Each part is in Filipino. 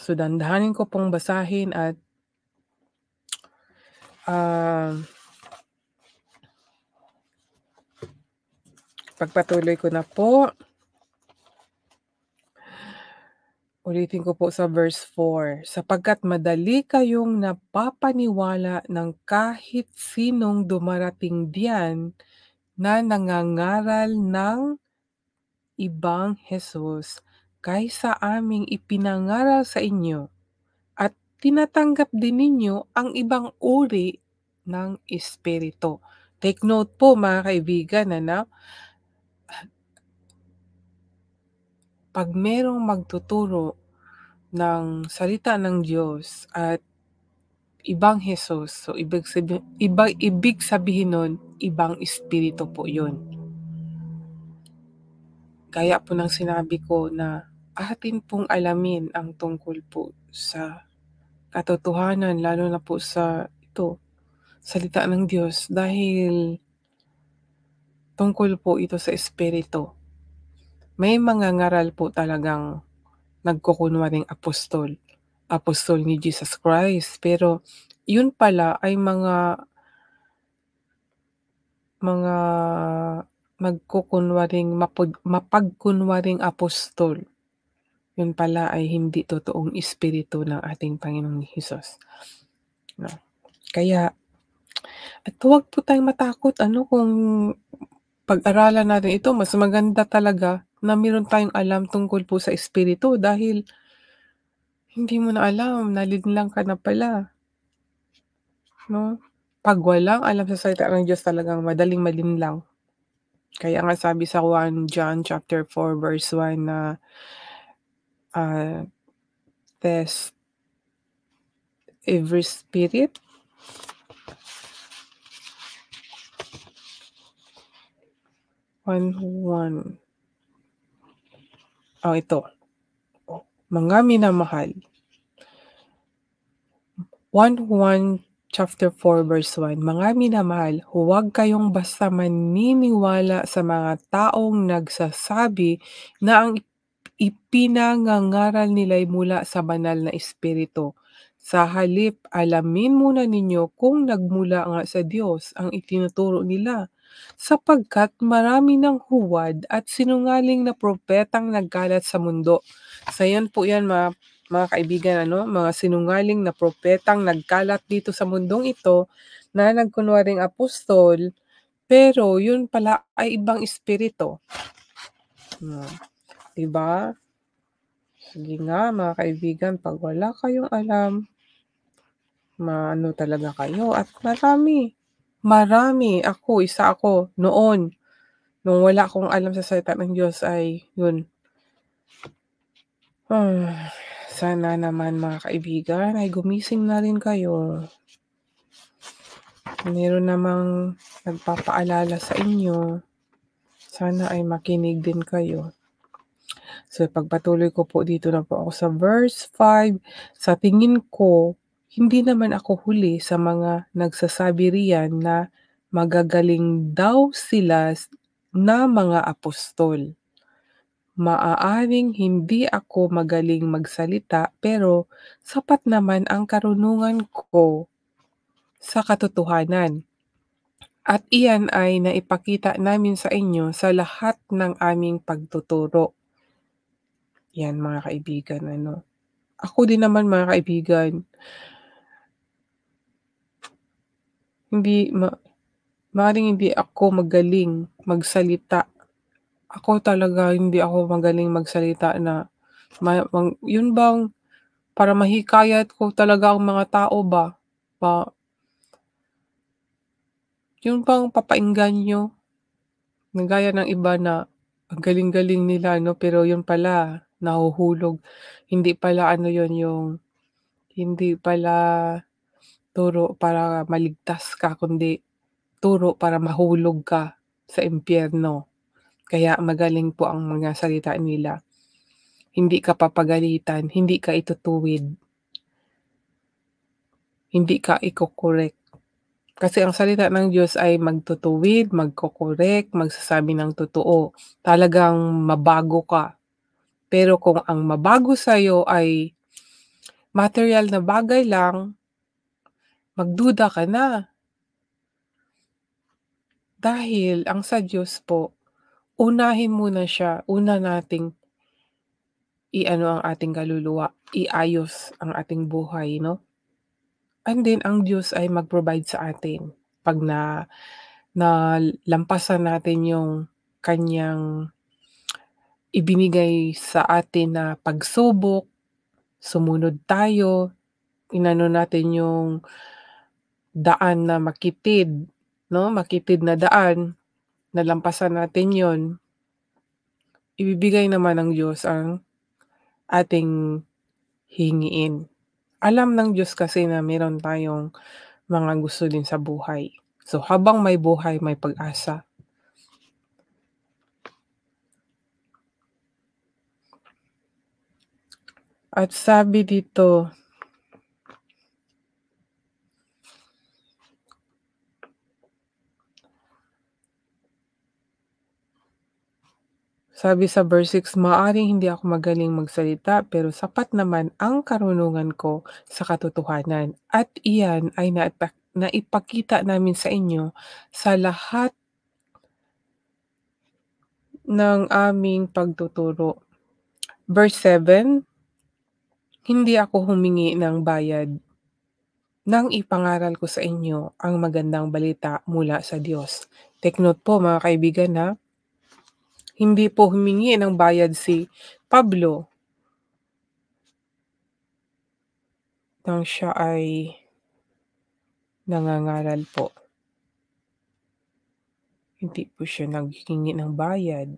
So, dandahanin ko pong basahin at pagpatuloy ko na po. Ulitin ko po sa verse 4. Sapagkat madali kayong napapaniwala ng kahit sinong dumarating diyan na nangangaral ng ibang Hesus kaysa aming ipinangaral sa inyo at tinatanggap din ninyo ang ibang uri ng espiritu. Take note po mga kaibigan, pag merong magtuturo ng salita ng Diyos at ibang Hesus, so ibig sabihin nun, ibang espiritu po yun. Kaya po ng sinabi ko na atin pong alamin ang tungkol po sa katotohanan, lalo na po sa salita ng Diyos, dahil tungkol po ito sa espiritu. May mga ngaral po talagang nagkukunwaring apostol ni Jesus Christ, pero yun pala ay mga mapagkunwaring apostol. Yun pala ay hindi totoong espiritu ng ating Panginoong Hesus. No? Kaya, at huwag po tayong matakot kung pag-aralan natin ito. Mas maganda talaga na meron tayong alam tungkol po sa espiritu, dahil hindi mo na alam, nalinlang ka na pala. No? Pag walang alam sa salita ng Diyos, talagang madaling malinlang. Kaya nga sabi sa 1 John chapter 4 verse 1 na test every spirit. Ito. Mga minamahal. 1 chapter 4 verse 1. Mga minamahal, huwag kayong basta maniniwala sa mga taong nagsasabi na ang ipinangangaral nila'y mula sa banal na espiritu. Sa halip, alamin muna ninyo kung nagmula nga sa Diyos ang itinuturo nila, sapagkat marami ng huwad at sinungaling na propetang nagkalat sa mundo. So yan po yan mga kaibigan, mga sinungaling na propetang nagkalat dito sa mundong ito na nagkunwaring apostol, pero yun pala ay ibang espiritu. Diba? Sige nga mga kaibigan, pag wala kayong alam, maano talaga kayo. At marami, isa ako noon, nung wala akong alam sa salita ng Diyos ay yun. Sana naman mga kaibigan ay gumising na rin kayo. Meron namang nagpapaalala sa inyo. Sana ay makinig din kayo. So, pagpatuloy ko po dito na po ako sa verse 5. Sa tingin ko, hindi naman ako huli sa mga nagsasabi riyan na magagaling daw sila na mga apostol. Maaaring hindi ako magaling magsalita, pero sapat naman ang karunungan ko sa katotohanan. At iyan ay naipakita namin sa inyo sa lahat ng aming pagtuturo. Yan mga kaibigan, Ako din naman mga kaibigan, maaaring hindi ako magaling magsalita. Ako talaga hindi ako magaling magsalita na yun bang para mahikayat ko talaga ang mga tao ba? Yun bang papaengganyo? Gaya ng iba na ang galing-galing nila, pero yun pala nahuhulog. Hindi pala hindi pala turo para maligtas ka, kundi turo para mahulog ka sa impyerno. Kaya magaling po ang mga salita nila. Hindi ka papagalitan, hindi ka itutuwid, hindi ka iko-correct. Kasi ang salita ng Diyos ay magtutuwid, magko-correct, magsasabi ng totoo. Talagang mabago ka. Pero kung ang mabago sa'yo ay material na bagay lang, magduda ka na. Dahil ang sa Diyos po, unahin muna siya, una nating i-ano ang ating kaluluwa, iayos ang ating buhay 'no? And then ang Diyos ay mag-provide sa atin 'pag nalampasan natin yung kanyang ibinigay sa atin na pagsubok, sumunod tayo, inano natin yung daan na makitid 'no, makitid na daan, nalampasan natin yon, ibibigay naman ng Diyos ang ating hingiin. Alam ng Diyos kasi na meron tayong mga gusto din sa buhay. So, habang may buhay, may pag-asa. At sabi dito, sabi sa verse 6, "Maaaring hindi ako magaling magsalita pero sapat naman ang karunungan ko sa katotohanan at iyan ay naipakita namin sa inyo sa lahat ng aming pagtuturo." Verse 7, "Hindi ako humingi ng bayad nang ipangaral ko sa inyo ang magandang balita mula sa Diyos." Take note po mga kaibigan ha, hindi po humingi ng bayad si Pablo nang siya ay nangangaral po. Hindi po siya naghingi ng bayad,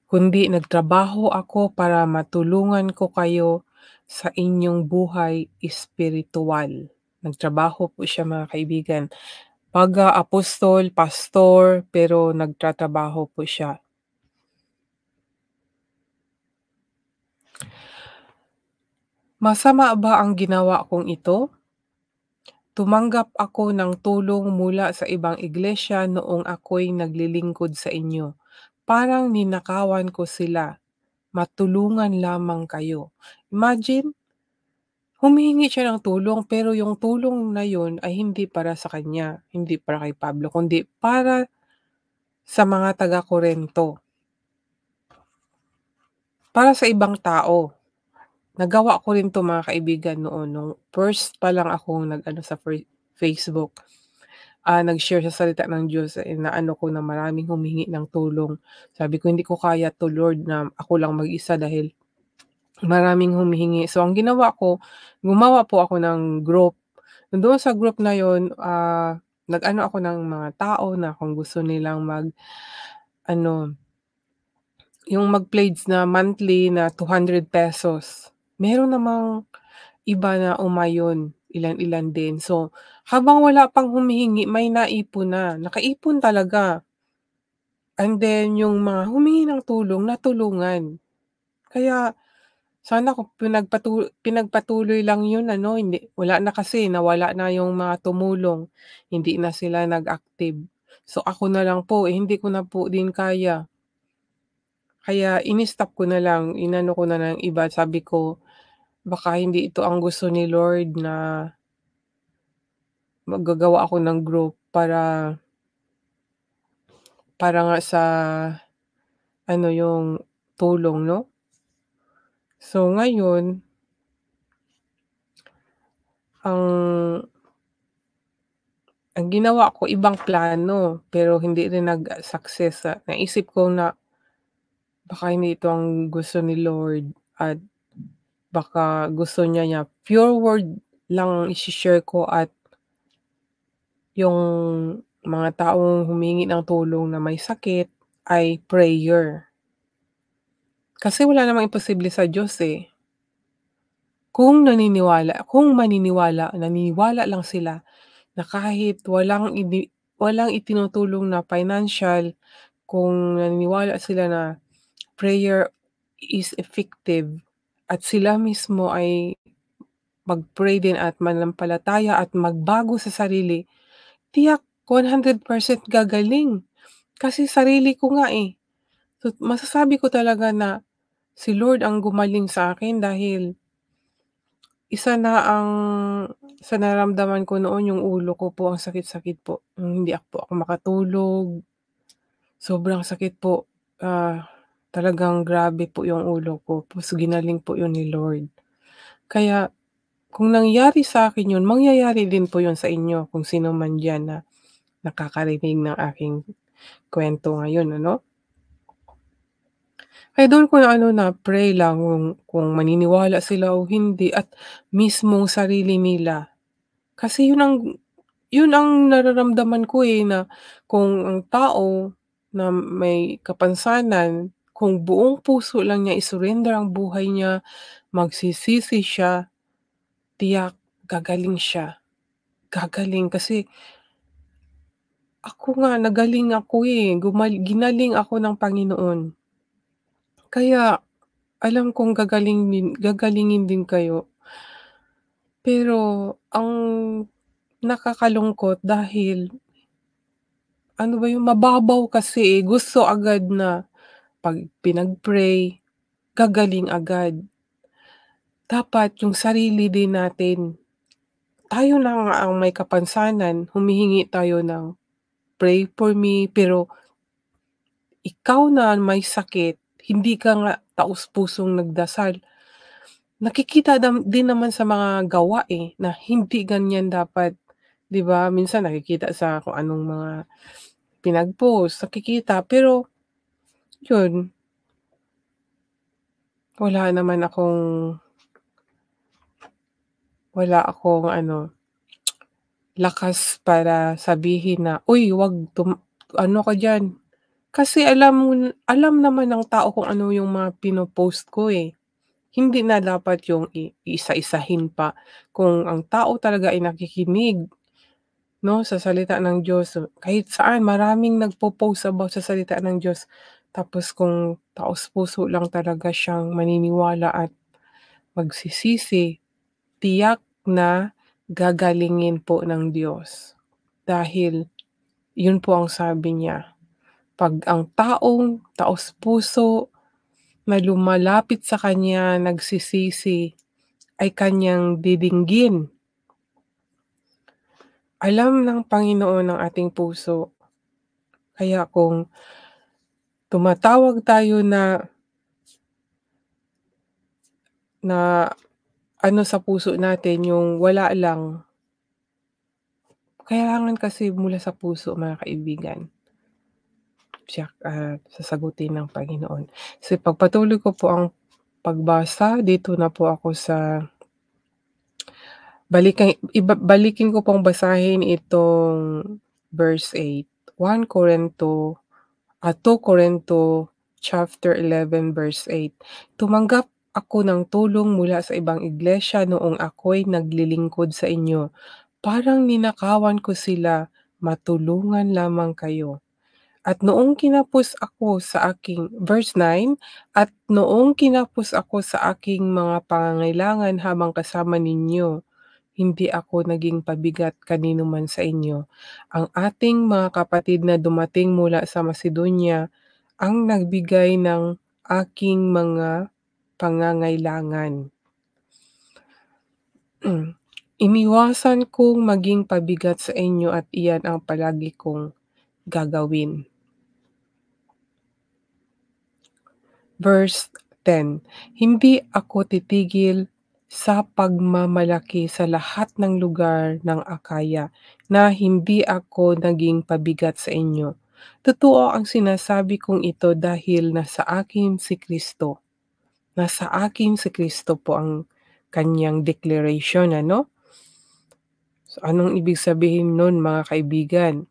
kundi nagtrabaho ako para matulungan ko kayo sa inyong buhay espirituwal. Nagtrabaho po siya mga kaibigan. Apostol, pastor, pero nagtatrabaho po siya. Masama ba ang ginawa kong ito? Tumanggap ako ng tulong mula sa ibang iglesia noong ako'y naglilingkod sa inyo. Parang ninakawan ko sila, matulungan lamang kayo. Imagine, humihingi siya ng tulong pero yung tulong na yun ay hindi para sa kanya, hindi para kay Pablo, kundi para sa mga taga-Korinto, para sa ibang tao. Nagawa ko rin 'to mga kaibigan noon nung first pa lang akong nag-ano sa Facebook. Nag-share sa salita ng Diyos, naano ko na maraming humingi ng tulong. Sabi ko, "Hindi ko kaya 'to Lord na ako lang mag-isa dahil maraming humihingi." So ang ginawa ko, gumawa po ako ng group. Doon sa group na yun, nag-ano ako ng mga tao na kung gusto nilang ano, yung mag-pledge na monthly na ₱200. Meron namang iba na umayon, ilan-ilan din. So, habang wala pang humihingi may naipon na, nakaipon talaga. And then yung mga humingi ng tulong natulungan. Kaya sana kung pinagpatuloy lang yun ano, hindi wala na kasi nawala na yung mga tumulong, hindi na sila nag-active. So, ako na lang po, hindi ko na po din kaya. Kaya ini-stop ko na lang, inano ko na ng iba, sabi ko, baka hindi ito ang gusto ni Lord na maggagawa ako ng group para nga sa ano, yung tulong 'no. So ngayon, ang ang ginawa ko ibang plano, pero hindi rin nag-success, naisip ko na baka hindi ito ang gusto ni Lord at baka gusto niya pure word lang ang ise-share ko at yung mga taong humingi ng tulong na may sakit ay prayer. Kasi wala namang imposible sa Diyos, eh. Naniniwala lang sila na kahit walang itinutulong na financial, kung naniniwala sila na prayer is effective at sila mismo ay mag-pray din at mananampalataya at magbago sa sarili, tiyak 100% gagaling. Kasi sarili ko nga, eh. So, masasabi ko talaga na si Lord ang gumaling sa akin dahil isa na ang sa nararamdaman ko noon yung ulo ko po ang sakit-sakit po, hindi po ako makatulog, sobrang sakit po. Talagang grabe po yung ulo ko tapos ginaling po yun ni Lord. Kaya kung nangyari sa'kin yun, mangyayari din po yun sa inyo kung sino man diyan na nakakarinig ng aking kuwento ngayon, ano. Kaya dun ko na-pray lang kung maniniwala sila o hindi at mismong sarili nila. Kasi yun ang nararamdaman ko, na kung ang tao na may kapansanan, kung buong puso lang niya i-surrender ang buhay niya, magsisisi siya, tiyak gagaling siya. Gagaling kasi ako nga nagaling ako, ginaling ako ng Panginoon. Kaya alam kong gagalingin din kayo. Pero ang nakakalungkot dahil ano ba yun, mababaw kasi, gusto agad na 'pag pinag-pray, gagaling agad. Dapat yung sarili din natin, tayo na nga ang may kapansanan, humihingi tayo ng, "Pray for me," pero ikaw na may sakit, hindi ka nga taos-pusong nagdasal, nakikita din naman sa mga gawa, na hindi ganyan dapat, 'di ba? Minsan nakikita sa kung anong mga pinag-post, nakikita pero yun, wala naman akong wala akong lakas para sabihin na, "Uy, 'wag ano ka diyan." Kasi alam naman ng tao kung ano yung mga pino-post ko, eh. Hindi na dapat yung iisa-isahin pa. Kung ang tao talaga ay nakikinig 'no, sa salita ng Diyos, kahit saan maraming nagpo-post about sa salita ng Diyos. Tapos kung taos-puso lang talaga siyang maniniwala at magsisisi, tiyak na gagalingin po ng Diyos. Dahil yun po ang sabi niya, 'pag ang taong taos-puso na lumalapit sa kanya nagsisisi ay kanyang didinggin. Alam ng Panginoon ang ating puso. Kaya kung tumatawag tayo na na sa puso natin yung wala lang, kailangan kasi mula sa puso mga kaibigan, tiyak sasagutin ng Panginoon. So ipagpatuloy ko po ang pagbasa, dito na po ako sa balikin ko pong basahin itong verse 8, 2 Corinto chapter 11 verse 8. Tumanggap ako ng tulong mula sa ibang iglesia noong ako'y naglilingkod sa inyo. Parang ninakawan ko sila, matulungan lamang kayo. At noong kinapos ako sa aking verse 9, at noong kinapos ako sa aking mga pangangailangan habang kasama ninyo, hindi ako naging pabigat kanino man sa inyo. Ang ating mga kapatid na dumating mula sa Macedonia ang nagbigay ng aking mga pangangailangan. Iniwasan kong maging pabigat sa inyo at iyan ang palagi kong gagawin. Verse 10, hindi ako titigil sa pagmamalaki sa lahat ng lugar ng Akaya na hindi ako naging pabigat sa inyo. Totoo ang sinasabi kong ito dahil nasa akin si Kristo. Nasa akin si Kristo po ang kanyang declaration, ano? So, anong ibig sabihin nun mga kaibigan?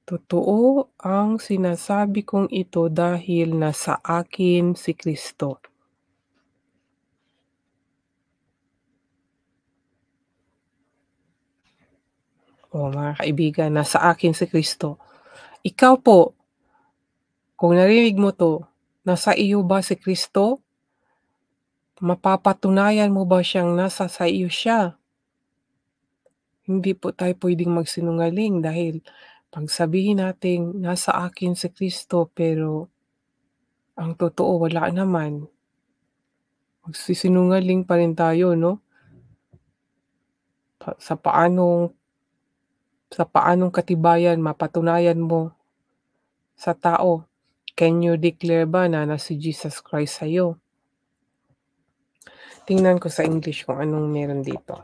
Totoo ang sinasabi kong ito dahil nasa akin si Kristo. Mga kaibigan, nasa akin si Kristo. Ikaw po, kung narinig mo 'to, nasa iyo ba si Kristo? Mapapatunayan mo ba siyang nasa sa iyo siya? Hindi po tayo puwedeng magsinungaling dahil 'pag sabihin nating nasa akin si Kristo pero ang totoo wala naman. Magsisinungaling pa rin tayo 'no? Sa paanong katibayan mapatunayan mo sa tao? Can you declare ba na si Jesus Christ sa'yo? Tingnan ko sa English kung anong meron dito.